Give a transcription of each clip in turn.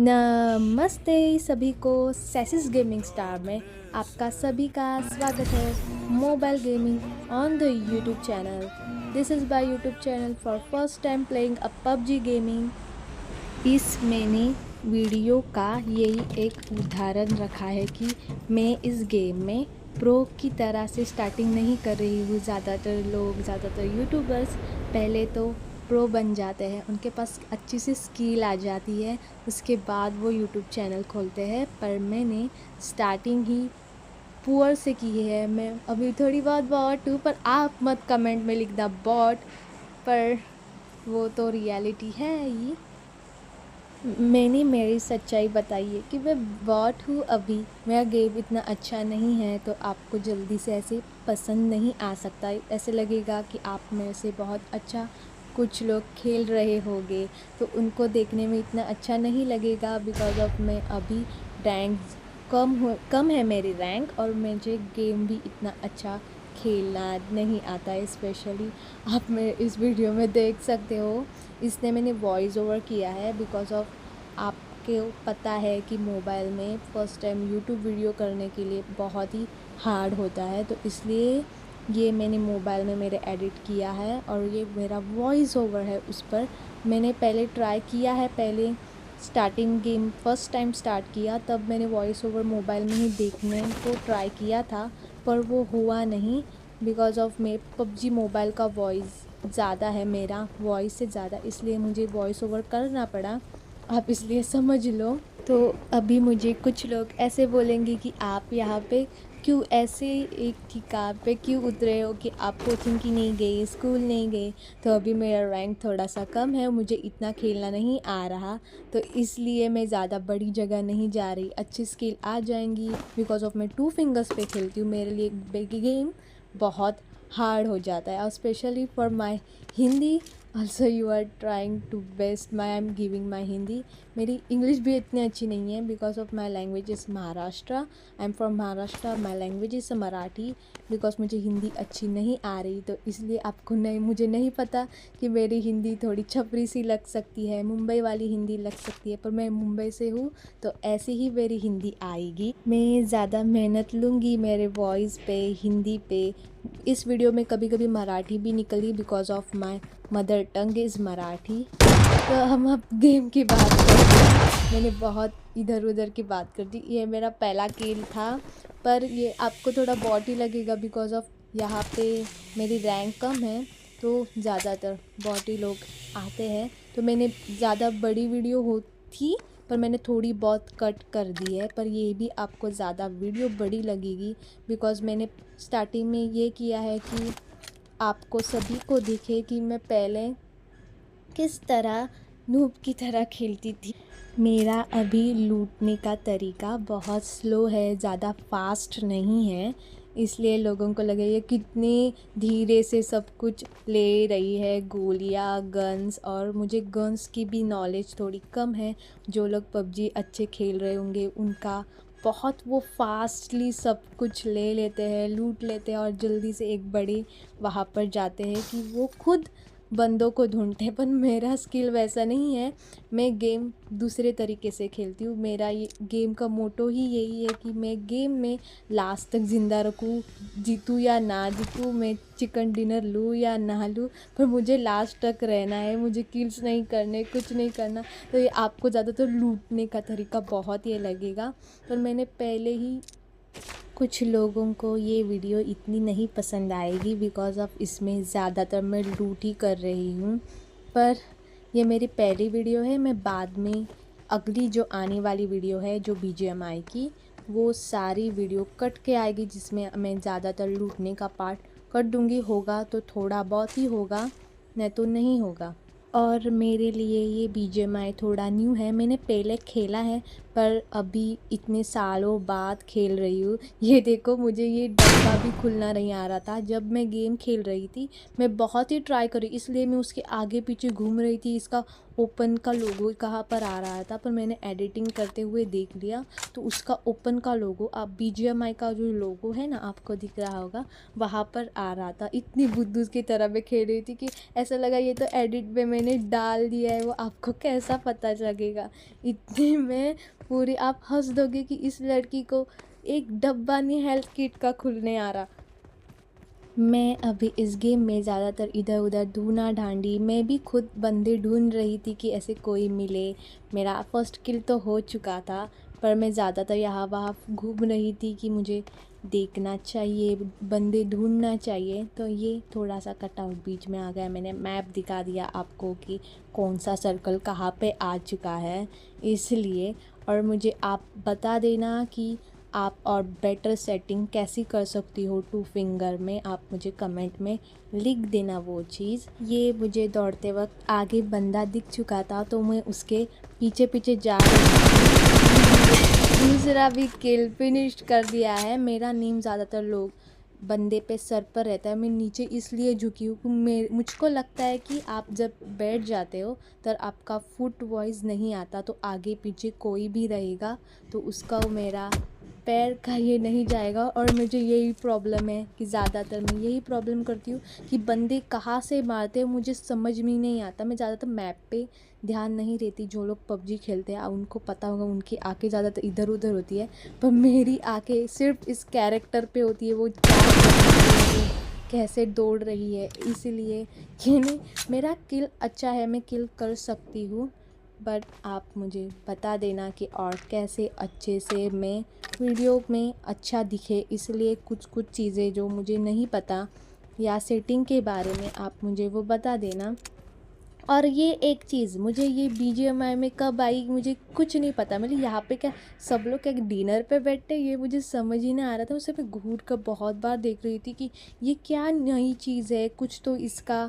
नमस्ते सभी को। सैसिस गेमिंग स्टार में आपका सभी का स्वागत है। Mobile gaming on the YouTube channel. This is by YouTube channel for first time playing a PUBG gaming. इस मैंने वीडियो का यही एक उदाहरण रखा है कि मैं इस गेम में प्रो की तरह से स्टार्टिंग नहीं कर रही हूँ। ज़्यादातर यूट्यूबर्स पहले तो प्रो बन जाते हैं, उनके पास अच्छी सी स्किल आ जाती है, उसके बाद वो यूट्यूब चैनल खोलते हैं। पर मैंने स्टार्टिंग ही पुअर से की है। मैं अभी थोड़ी बहुत बॉट हूँ, पर आप मत कमेंट में लिखना बॉट, पर वो तो रियलिटी है ही। मैंने मेरी सच्चाई बताई है कि मैं बॉट हूँ। अभी मेरा गेम इतना अच्छा नहीं है तो आपको जल्दी से ऐसे पसंद नहीं आ सकता। ऐसे लगेगा कि आप मेरे से बहुत अच्छा कुछ लोग खेल रहे होंगे तो उनको देखने में इतना अच्छा नहीं लगेगा, बिकॉज ऑफ मैं अभी रैंक कम है मेरी रैंक, और मुझे गेम भी इतना अच्छा खेलना नहीं आता है। स्पेशली आप मेरे इस वीडियो में देख सकते हो, इसने मैंने वॉइस ओवर किया है बिकॉज ऑफ आपको पता है कि मोबाइल में फ़र्स्ट टाइम यूट्यूब वीडियो करने के लिए बहुत ही हार्ड होता है, तो इसलिए ये मैंने मोबाइल में मेरे एडिट किया है और ये मेरा वॉइस ओवर है। उस पर मैंने पहले ट्राई किया है, पहले starting game first time start किया तब मैंने वॉइस ओवर मोबाइल में ही देखने को ट्राई किया था, पर वो हुआ नहीं बिकॉज ऑफ मेरे पबजी मोबाइल का वॉइस ज़्यादा है मेरा वॉइस से ज़्यादा, इसलिए मुझे वॉइस ओवर करना पड़ा। आप इसलिए समझ लो। तो अभी मुझे कुछ लोग ऐसे बोलेंगे कि आप यहाँ पे क्यों ऐसे एक ठिकान पे क्यों उतरे हो, कि आप कोचिंग की नहीं गई, स्कूल नहीं गए। तो अभी मेरा रैंक थोड़ा सा कम है, मुझे इतना खेलना नहीं आ रहा, तो इसलिए मैं ज़्यादा बड़ी जगह नहीं जा रही। अच्छी स्किल आ जाएंगी बिकॉज ऑफ मैं 2 फिंगर्स पे खेलती हूँ। मेरे लिए बिग गेम बहुत हार्ड हो जाता है, और specially for my Hindi also you are trying to best my I am giving my Hindi. मेरी इंग्लिश भी इतनी अच्छी नहीं है because of my language is Maharashtra. I am from Maharashtra, my language is Marathi. Because मुझे हिंदी अच्छी नहीं आ रही, तो इसलिए आपको मुझे नहीं पता कि मेरी हिंदी थोड़ी छपरी सी लग सकती है, मुंबई वाली हिंदी लग सकती है, पर मैं मुंबई से हूँ तो ऐसी ही मेरी हिंदी आएगी। मैं ज़्यादा मेहनत लूँगी मेरे वॉइस पे, हिंदी पे। इस वीडियो में कभी कभी मराठी भी निकली because of my mother tongue is Marathi. तो हम अब गेम की बात करते हैं। मैंने बहुत इधर उधर की बात कर दी। ये मेरा पहला किल था, पर ये आपको थोड़ा बॉट ही लगेगा बिकॉज ऑफ यहाँ पे मेरी रैंक कम है, तो ज़्यादातर बॉटी लोग आते हैं। तो मैंने ज़्यादा बड़ी वीडियो हो थी पर मैंने थोड़ी बहुत कट कर दी है, पर ये भी आपको ज़्यादा वीडियो बड़ी लगेगी बिकॉज़ मैंने स्टार्टिंग में ये किया है कि आपको सभी को दिखे कि मैं पहले किस तरह नूब की तरह खेलती थी। मेरा अभी लूटने का तरीका बहुत स्लो है, ज़्यादा फास्ट नहीं है, इसलिए लोगों को लगे ये कितने धीरे से सब कुछ ले रही है, गोलियाँ, गन्स। और मुझे गन्स की भी नॉलेज थोड़ी कम है। जो लोग पबजी अच्छे खेल रहे होंगे उनका बहुत वो फास्टली सब कुछ ले लेते हैं, लूट लेते हैं और जल्दी से एक बड़े वहाँ पर जाते हैं कि वो खुद बंदों को ढूंढते हैं। पर मेरा स्किल वैसा नहीं है, मैं गेम दूसरे तरीके से खेलती हूँ। मेरा ये गेम का मोटो ही यही है कि मैं गेम में लास्ट तक ज़िंदा रखूँ, जीतूँ या ना जीतूँ, मैं चिकन डिनर लूँ या ना लूँ, पर मुझे लास्ट तक रहना है। मुझे किल्स नहीं करने, कुछ नहीं करना। तो ये आपको ज़्यादातर लूटने का तरीका बहुत ये लगेगा, पर मैंने पहले ही कुछ लोगों को ये वीडियो इतनी नहीं पसंद आएगी बिकॉज़ ऑफ इसमें ज़्यादातर मैं लूट ही कर रही हूँ। पर ये मेरी पहली वीडियो है। मैं बाद में अगली जो आने वाली वीडियो है जो BGMI की, वो सारी वीडियो कट के आएगी जिसमें मैं ज़्यादातर लूटने का पार्ट कर दूँगी। होगा तो थोड़ा बहुत ही होगा, नहीं तो नहीं होगा। और मेरे लिए ये BGMI थोड़ा न्यू है। मैंने पहले खेला है पर अभी इतने सालों बाद खेल रही हूँ। ये देखो, मुझे ये डब्बा भी खुलना नहीं आ रहा था। जब मैं गेम खेल रही थी मैं बहुत ही ट्राई करी, इसलिए मैं उसके आगे पीछे घूम रही थी इसका ओपन का लोगो कहाँ पर आ रहा था, पर मैंने एडिटिंग करते हुए देख लिया तो उसका ओपन का लोगो, आप बीजीएमआई का जो लोगो है ना आपको दिख रहा होगा, वहाँ पर आ रहा था। इतनी बुद्धू की तरह मैं खेल रही थी कि ऐसा लगा ये तो एडिट में मैंने डाल दिया है, वो आपको कैसा पता लगेगा। इतने में पूरी आप हंस दोगे कि इस लड़की को एक डब्बा नहीं हेल्थ किट का खुलने आ रहा। मैं अभी इस गेम में ज़्यादातर इधर उधर ढूंढा ढांडी, मैं भी खुद बंदे ढूंढ रही थी कि ऐसे कोई मिले। मेरा फर्स्ट किल तो हो चुका था, पर मैं ज़्यादातर यहाँ वहाँ घूम रही थी कि मुझे देखना चाहिए, बंदे ढूंढना चाहिए। तो ये थोड़ा सा कटआउट बीच में आ गया, मैंने मैप दिखा दिया आपको कि कौन सा सर्कल कहाँ पे आ चुका है इसलिए। और मुझे आप बता देना कि आप और बेटर सेटिंग कैसी कर सकती हो 2 फिंगर में, आप मुझे कमेंट में लिख देना वो चीज़। ये मुझे दौड़ते वक्त आगे बंदा दिख चुका था तो मैं उसके पीछे पीछे जा रही थी। दूसरा भी किल फिनिश कर दिया है। मेरा नीम ज़्यादातर लोग बंदे पे सर पर रहता है, मैं नीचे इसलिए झुकी हूँ कि मुझको लगता है कि आप जब बैठ जाते हो तो आपका फुट वॉइस नहीं आता, तो आगे पीछे कोई भी रहेगा तो उसका वो मेरा पैर का ये नहीं जाएगा। और मुझे यही प्रॉब्लम है कि ज़्यादातर मैं यही प्रॉब्लम करती हूँ कि बंदे कहाँ से मारते हैं मुझे समझ में ही नहीं आता। मैं ज़्यादातर मैप पे ध्यान नहीं देती। जो लोग पबजी खेलते हैं उनको पता होगा, उनकी आंखें ज़्यादातर इधर उधर होती है, पर मेरी आंखें सिर्फ इस कैरेक्टर पे होती है, वो क्या कर रही है, वो कैसे दौड़ रही है। इसलिए ये नहीं, मेरा किल अच्छा है, मैं किल कर सकती हूँ, बट आप मुझे बता देना कि और कैसे अच्छे से मैं वीडियो में अच्छा दिखे। इसलिए कुछ कुछ चीज़ें जो मुझे नहीं पता या सेटिंग के बारे में आप मुझे वो बता देना। और ये एक चीज़, मुझे ये बीजीएमआई में कब आई मुझे कुछ नहीं पता। मतलब यहाँ पे क्या सब लोग क्या डिनर पे बैठे, ये मुझे समझ ही नहीं आ रहा था। उसे मैं घूर कर बहुत बार देख रही थी कि ये क्या नई चीज़ है, कुछ तो इसका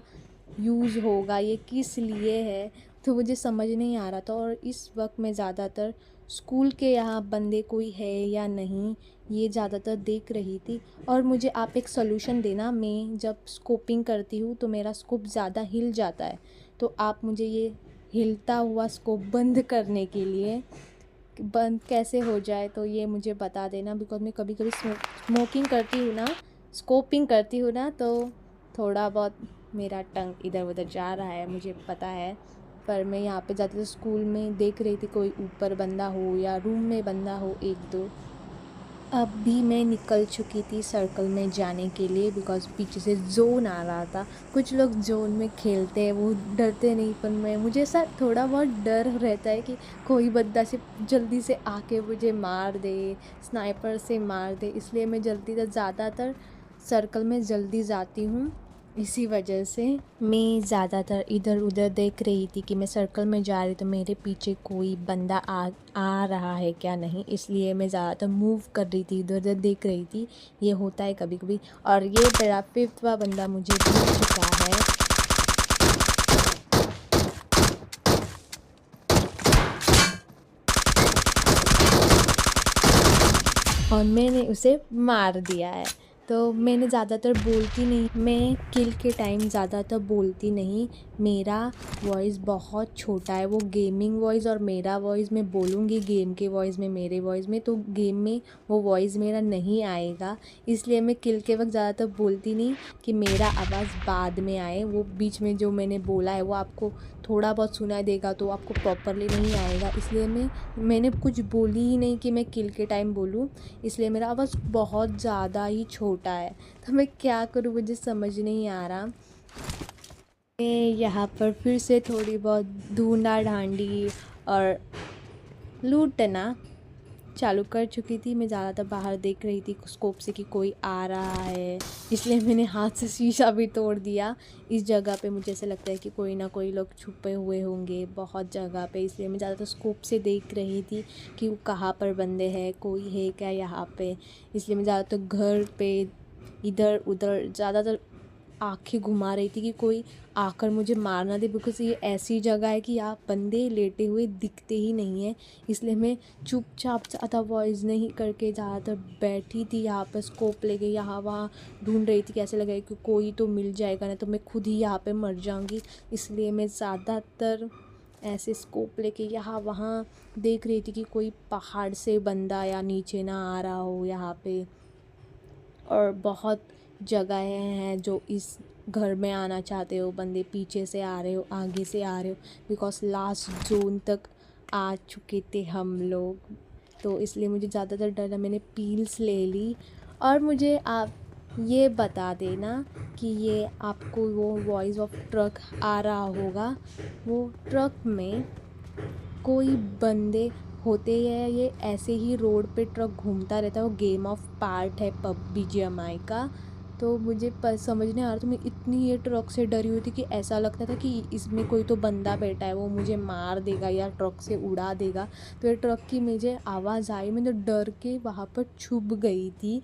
यूज़ होगा, ये किस लिए है, तो मुझे समझ नहीं आ रहा था। और इस वक्त मैं ज़्यादातर स्कूल के यहाँ बंदे कोई है या नहीं ये ज़्यादातर देख रही थी। और मुझे आप एक सॉल्यूशन देना, मैं जब स्कोपिंग करती हूँ तो मेरा स्कोप ज़्यादा हिल जाता है, तो आप मुझे ये हिलता हुआ स्कोप बंद करने के लिए बंद कैसे हो जाए तो ये मुझे बता देना। बिकॉज मैं कभी कभी स्मोकिंग करती हूँ ना, स्कोपिंग करती हूँ ना, तो थोड़ा बहुत मेरा टंग इधर उधर जा रहा है मुझे पता है। पर मैं यहाँ पे ज़्यादातर स्कूल में देख रही थी कोई ऊपर बंदा हो या रूम में बंदा हो एक दो। अब भी मैं निकल चुकी थी सर्कल में जाने के लिए, बिकॉज़ पीछे से जोन आ रहा था। कुछ लोग जोन में खेलते हैं वो डरते नहीं, पर मुझे ऐसा थोड़ा बहुत डर रहता है कि कोई बंदा से जल्दी से आके मुझे मार दे, स्नाइपर से मार दे। इसलिए मैं जल्दी से ज़्यादातर सर्कल में जल्दी जाती हूँ। इसी वजह से मैं ज़्यादातर इधर उधर देख रही थी कि मैं सर्कल में जा रही तो मेरे पीछे कोई बंदा आ रहा है क्या नहीं, इसलिए मैं ज़्यादातर मूव कर रही थी, इधर उधर देख रही थी। ये होता है कभी कभी। और ये मेरा 5वां बंदा मुझे दिख चुका है। और मैंने उसे मार दिया है। तो मैंने ज़्यादातर बोलती नहीं, मैं किल के टाइम ज़्यादातर बोलती नहीं। मेरा वॉइस बहुत छोटा है, वो गेमिंग वॉइस और मेरा वॉइस मैं बोलूँगी गेम के वॉइस में, मेरे वॉइस में, तो गेम में वो वॉइस मेरा नहीं आएगा। इसलिए मैं किल के वक्त ज़्यादातर बोलती नहीं कि मेरा आवाज़ बाद में आए। वो बीच में जो मैंने बोला है वो आपको थोड़ा बहुत सुनाई देगा तो आपको प्रॉपरली नहीं आएगा। इसलिए मैंने कुछ बोली ही नहीं कि मैं किल के टाइम बोलूँ। इसलिए मेरा आवाज़ बहुत ज़्यादा ही छोटा है, तो मैं क्या करूँ मुझे समझ नहीं आ रहा। मैं यहाँ पर फिर से थोड़ी बहुत ढूंढा ढांडी और लूटना चालू कर चुकी थी। मैं ज़्यादातर बाहर देख रही थी स्कोप से कि कोई आ रहा है, इसलिए मैंने हाथ से शीशा भी तोड़ दिया। इस जगह पे मुझे ऐसा लगता है कि कोई ना कोई लोग छुपे हुए होंगे बहुत जगह पे, इसलिए मैं ज़्यादातर स्कोप से देख रही थी कि वो कहाँ पर बंदे हैं, कोई है क्या यहाँ पे। इसलिए मैं ज़्यादातर घर पे इधर उधर ज़्यादातर आंखें घुमा रही थी कि कोई आकर मुझे मार ना दे, बिकॉज़ ये ऐसी जगह है कि यहाँ बंदे लेटे हुए दिखते ही नहीं हैं। इसलिए मैं चुपचाप ज़्यादा वॉइस नहीं करके ज़्यादातर बैठी थी यहाँ पर स्कोप लेके, यहाँ वहाँ ढूंढ रही थी कैसे लगे कि कोई तो मिल जाएगा, ना तो मैं खुद ही यहाँ पे मर जाऊँगी। इसलिए मैं ज़्यादातर ऐसे स्कोप लेके यहाँ वहाँ देख रही थी कि कोई पहाड़ से बंदा या नीचे ना आ रहा हो यहाँ पे। और बहुत जगहें हैं जो इस घर में आना चाहते हो बंदे, पीछे से आ रहे हो, आगे से आ रहे हो, बिकॉज़ लास्ट जोन तक आ चुके थे हम लोग। तो इसलिए मुझे ज़्यादातर डर है, मैंने पील्स ले ली। और मुझे आप ये बता देना कि ये आपको वो वॉइस ऑफ ट्रक आ रहा होगा, वो ट्रक में कोई बंदे होते हैं, ये ऐसे ही रोड पे ट्रक घूमता रहता है। वो गेम ऑफ पार्ट है पब BGMI का। तो मुझे समझ नहीं आ रहा था, मैं इतनी ये ट्रक से डरी हुई थी कि ऐसा लगता था कि इसमें कोई तो बंदा बैठा है, वो मुझे मार देगा या ट्रक से उड़ा देगा। तो ये ट्रक की मुझे आवाज़ आई, मैं तो डर के वहाँ पर छुप गई थी।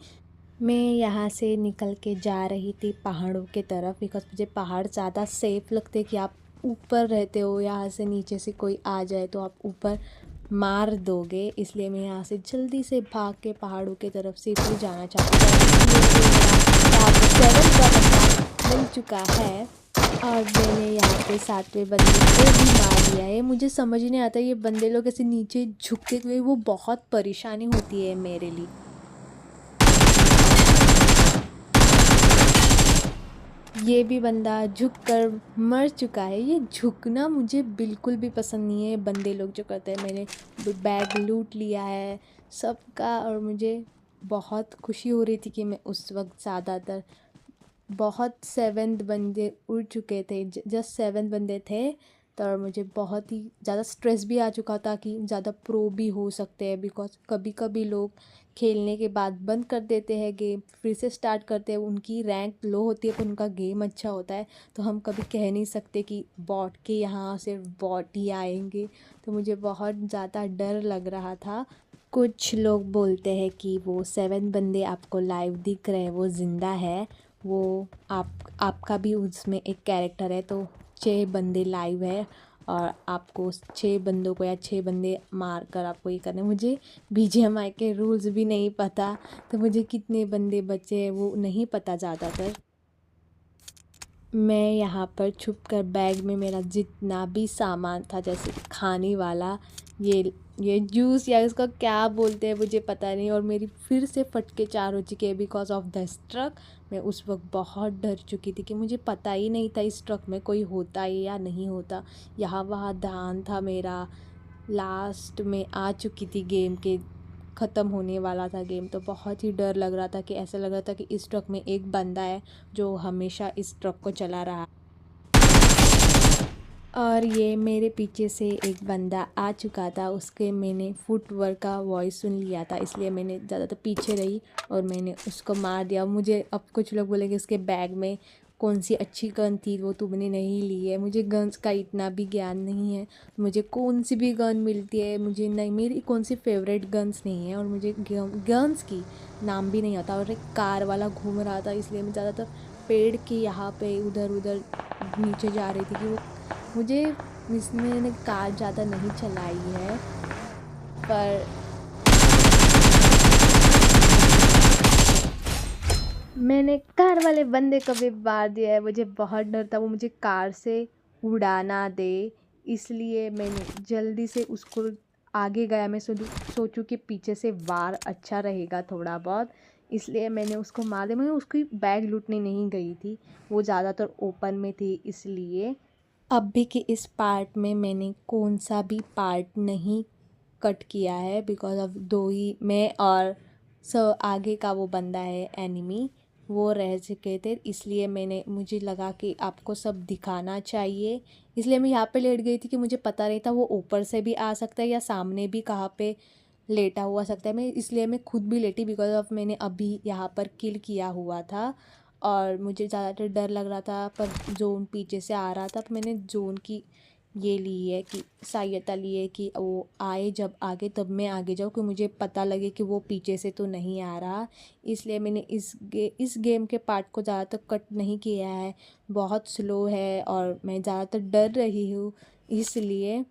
मैं यहाँ से निकल के जा रही थी पहाड़ों के तरफ, बिकॉज़ मुझे पहाड़ ज़्यादा सेफ़ लगते कि आप ऊपर रहते हो, यहाँ से नीचे से कोई आ जाए तो आप ऊपर मार दोगे। इसलिए मैं यहाँ से जल्दी से भाग के पहाड़ों के तरफ सेफली जाना चाहती हूँ। यहाँ पे 7 का बंदा मिल चुका है और मैंने यहाँ पे 7वें बंदे को भी मार लिया है। मुझे समझ नहीं आता ये बंदे लोग ऐसे नीचे झुकते हुए, वो बहुत परेशानी होती है मेरे लिए। ये भी बंदा झुककर मर चुका है। ये झुकना मुझे बिल्कुल भी पसंद नहीं है, बंदे लोग जो करते हैं। मैंने बैग लूट लिया है सबका और मुझे बहुत खुशी हो रही थी कि मैं उस वक्त ज़्यादातर बहुत 7 बंदे उड़ चुके थे, जस्ट 7 बंदे थे। तो मुझे बहुत ही ज़्यादा स्ट्रेस भी आ चुका था कि ज़्यादा प्रो भी हो सकते हैं, बिकॉज़ कभी कभी लोग खेलने के बाद बंद कर देते हैं गेम, फिर से स्टार्ट करते हैं। उनकी रैंक लो होती है पर उनका गेम अच्छा होता है, तो हम कभी कह नहीं सकते कि बॉट के यहाँ सिर्फ बॉट ही आएंगे। तो मुझे बहुत ज़्यादा डर लग रहा था। कुछ लोग बोलते हैं कि वो 7 बंदे आपको लाइव दिख रहे हैं, वो ज़िंदा है। वो आपका भी उसमें एक कैरेक्टर है, तो 6 बंदे लाइव है और आपको 6 बंदों को या 6 बंदे मार कर आपको ये करना है। मुझे BGMI के रूल्स भी नहीं पता, तो मुझे कितने बंदे बचे हैं वो नहीं पता ज़्यादातर। मैं यहाँ पर छुप कर बैग में मेरा जितना भी सामान था, जैसे खाने वाला, ये जूस या इसका क्या बोलते हैं मुझे पता नहीं, और मेरी फिर से फटके 4 हो चुके हैं बिकॉज़ ऑफ द ट्रक। मैं उस वक्त बहुत डर चुकी थी कि मुझे पता ही नहीं था इस ट्रक में कोई होता है या नहीं होता। यहाँ वहाँ ध्यान था मेरा, लास्ट में आ चुकी थी गेम के, ख़त्म होने वाला था गेम। तो बहुत ही डर लग रहा था कि ऐसा लग रहा था कि इस ट्रक में एक बंदा है जो हमेशा इस ट्रक को चला रहा है। और ये मेरे पीछे से एक बंदा आ चुका था, उसके मैंने फुटवर्क का वॉइस सुन लिया था, इसलिए मैंने ज़्यादातर पीछे रही और मैंने उसको मार दिया। मुझे अब कुछ लोग बोलेंगे उसके बैग में कौन सी अच्छी गन थी वो तुमने नहीं ली है। मुझे गन्स का इतना भी ज्ञान नहीं है, मुझे कौन सी भी गन मिलती है मुझे नहीं, मेरी कौन सी फेवरेट गन्स नहीं है और मुझे गन्स की नाम भी नहीं आता। और एक कार वाला घूम रहा था, इसलिए मैं ज़्यादातर पेड़ के यहाँ पे उधर उधर नीचे जा रही थी कि वो मुझे, इसमें मैंने कार ज़्यादा नहीं चलाई है, पर मैंने कार वाले बंदे को भी मार दिया है। मुझे बहुत डर था वो मुझे कार से उड़ा ना दे, इसलिए मैंने जल्दी से उसको आगे गया। मैं सोचूं कि पीछे से वार अच्छा रहेगा थोड़ा बहुत, इसलिए मैंने उसको मार दिया। मैं उसकी बैग लूटने नहीं गई थी, वो ज़्यादातर ओपन में थी इसलिए। अभी के इस पार्ट में मैंने कौन सा भी पार्ट नहीं कट किया है, बिकॉज़ ऑफ 2 ही, मैं और आगे का वो बंदा है एनिमी, वो रह चुके थे। इसलिए मुझे लगा कि आपको सब दिखाना चाहिए, इसलिए मैं यहाँ पे लेट गई थी कि मुझे पता नहीं था वो ऊपर से भी आ सकता है या सामने भी कहाँ पे लेटा हुआ सकता है। इसलिए मैं खुद भी लेटी, बिकॉज़ ऑफ मैंने अभी यहाँ पर किल किया हुआ था और मुझे ज़्यादातर डर लग रहा था। पर जोन पीछे से आ रहा था, तो मैंने जोन की ये ली है कि सहायता ली है कि वो आए जब आगे तब मैं आगे जाऊँ, कि मुझे पता लगे कि वो पीछे से तो नहीं आ रहा। इसलिए मैंने इस गेम के पार्ट को ज़्यादातर कट नहीं किया है, बहुत स्लो है और मैं ज़्यादातर डर रही हूँ इसलिए।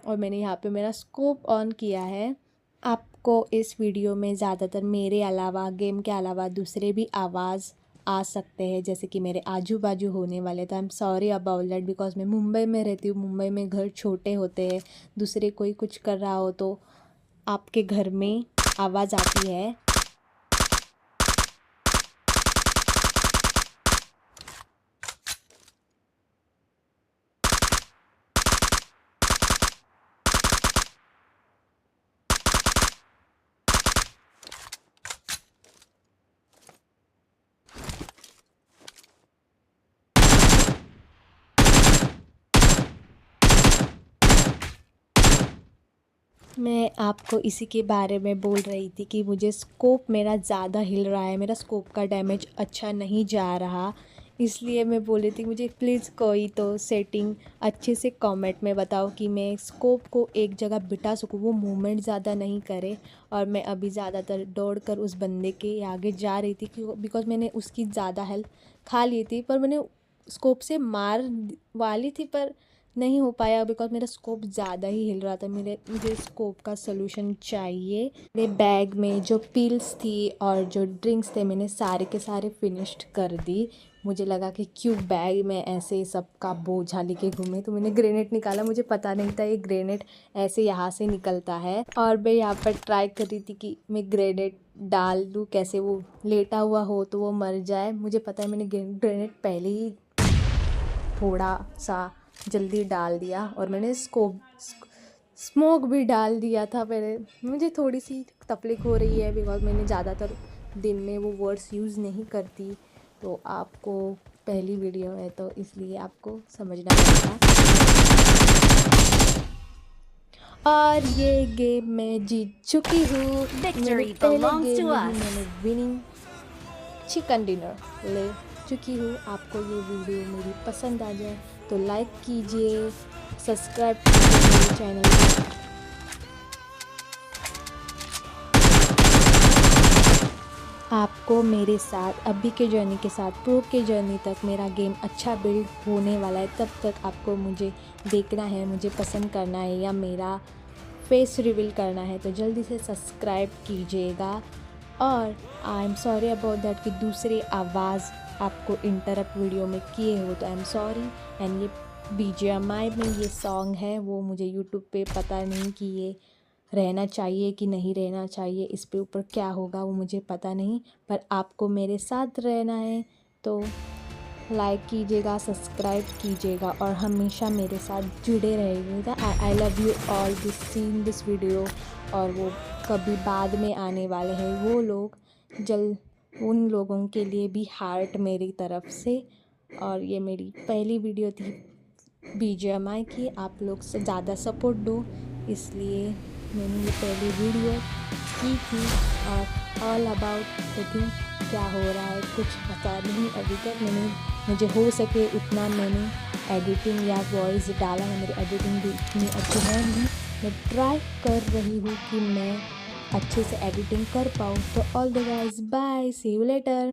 और मैंने यहाँ पे मेरा स्कोप ऑन किया है। आपको इस वीडियो में ज़्यादातर मेरे अलावा, गेम के अलावा दूसरे भी आवाज़ आ सकते हैं, जैसे कि मेरे आजू बाजू होने वाले। तो I am sorry about that, because मैं मुंबई में रहती हूँ। मुंबई में घर छोटे होते हैं, दूसरे कोई कुछ कर रहा हो तो आपके घर में आवाज़ आती है। मैं आपको इसी के बारे में बोल रही थी कि मुझे स्कोप मेरा ज़्यादा हिल रहा है, मेरा स्कोप का डैमेज अच्छा नहीं जा रहा। इसलिए मैं बोल रही थी मुझे प्लीज़ कोई तो सेटिंग अच्छे से कमेंट में बताओ कि मैं स्कोप को एक जगह बिठा सकूँ, वो मूवमेंट ज़्यादा नहीं करे। और मैं अभी ज़्यादातर दौड़ कर उस बंदे के आगे जा रही थी बिकॉज मैंने उसकी ज़्यादा हेल्प खा ली थी, पर मैंने स्कोप से मार वाली थी पर नहीं हो पाया बिकॉज मेरा स्कोप ज़्यादा ही हिल रहा था। मुझे स्कोप का सलूशन चाहिए। मेरे बैग में जो पिल्स थी और जो ड्रिंक्स थे मैंने सारे के सारे फिनिश्ड कर दी। मुझे लगा कि क्यों बैग में ऐसे सबका बोझा लेके घूमे, तो मैंने ग्रेनेड निकाला। मुझे पता नहीं था ये ग्रेनेड ऐसे यहाँ से निकलता है। और मैं यहाँ पर ट्राई कर रही थी कि मैं ग्रेनेड डाल दूँ कैसे, वो लेटा हुआ हो तो वो मर जाए। मुझे पता है मैंने ग्रेनेड पहले ही थोड़ा सा जल्दी डाल दिया और मैंने स्मोक भी डाल दिया था पहले। मुझे थोड़ी सी तकलीफ हो रही है बिकॉज मैंने ज़्यादातर दिन में वो वर्ड्स यूज़ नहीं करती, तो आपको पहली वीडियो है तो इसलिए आपको समझना पड़ेगा। और ये गेम मैं जीत चुकी हूँ। मेरे पहले गेम में ही मैंने विनिंग चिकन डिनर ले चुकी हूँ। आपको ये वीडियो मेरी पसंद आ जाए तो लाइक कीजिए, सब्सक्राइब कीजिए मेरे चैनल को। आपको मेरे साथ अभी के जर्नी के साथ प्रो के जर्नी तक मेरा गेम अच्छा बिल्ड होने वाला है, तब तक आपको मुझे देखना है, मुझे पसंद करना है या मेरा फेस रिवील करना है, तो जल्दी से सब्सक्राइब कीजिएगा। और I am sorry about that कि दूसरी आवाज़ आपको इंटरप्ट वीडियो में किए हो, तो आई एम सॉरी। एंड ये BGMI में ये सॉन्ग है, वो मुझे यूट्यूब पे पता नहीं कि ये रहना चाहिए कि नहीं रहना चाहिए, इस पे ऊपर क्या होगा वो मुझे पता नहीं, पर आपको मेरे साथ रहना है तो लाइक कीजिएगा, सब्सक्राइब कीजिएगा और हमेशा मेरे साथ जुड़े रहिएगा। I love you all this seen this video. और वो कभी बाद में आने वाले हैं वो लोग, उन लोगों के लिए भी हार्ट मेरी तरफ से। और ये मेरी पहली वीडियो थी BGMI की, आप लोग से ज़्यादा सपोर्ट दो इसलिए मैंने ये पहली वीडियो की थी। और ऑल अबाउट द थिंग क्या हो रहा है कुछ पता नहीं अभी तक। मुझे हो सके उतना मैंने एडिटिंग या वॉइस डाला है। मेरी एडिटिंग भी इतनी अच्छी है नहीं, मैं ट्राई कर रही हूँ कि मैं अच्छे से एडिटिंग कर पाऊँ। तो all the guys bye, see you letter.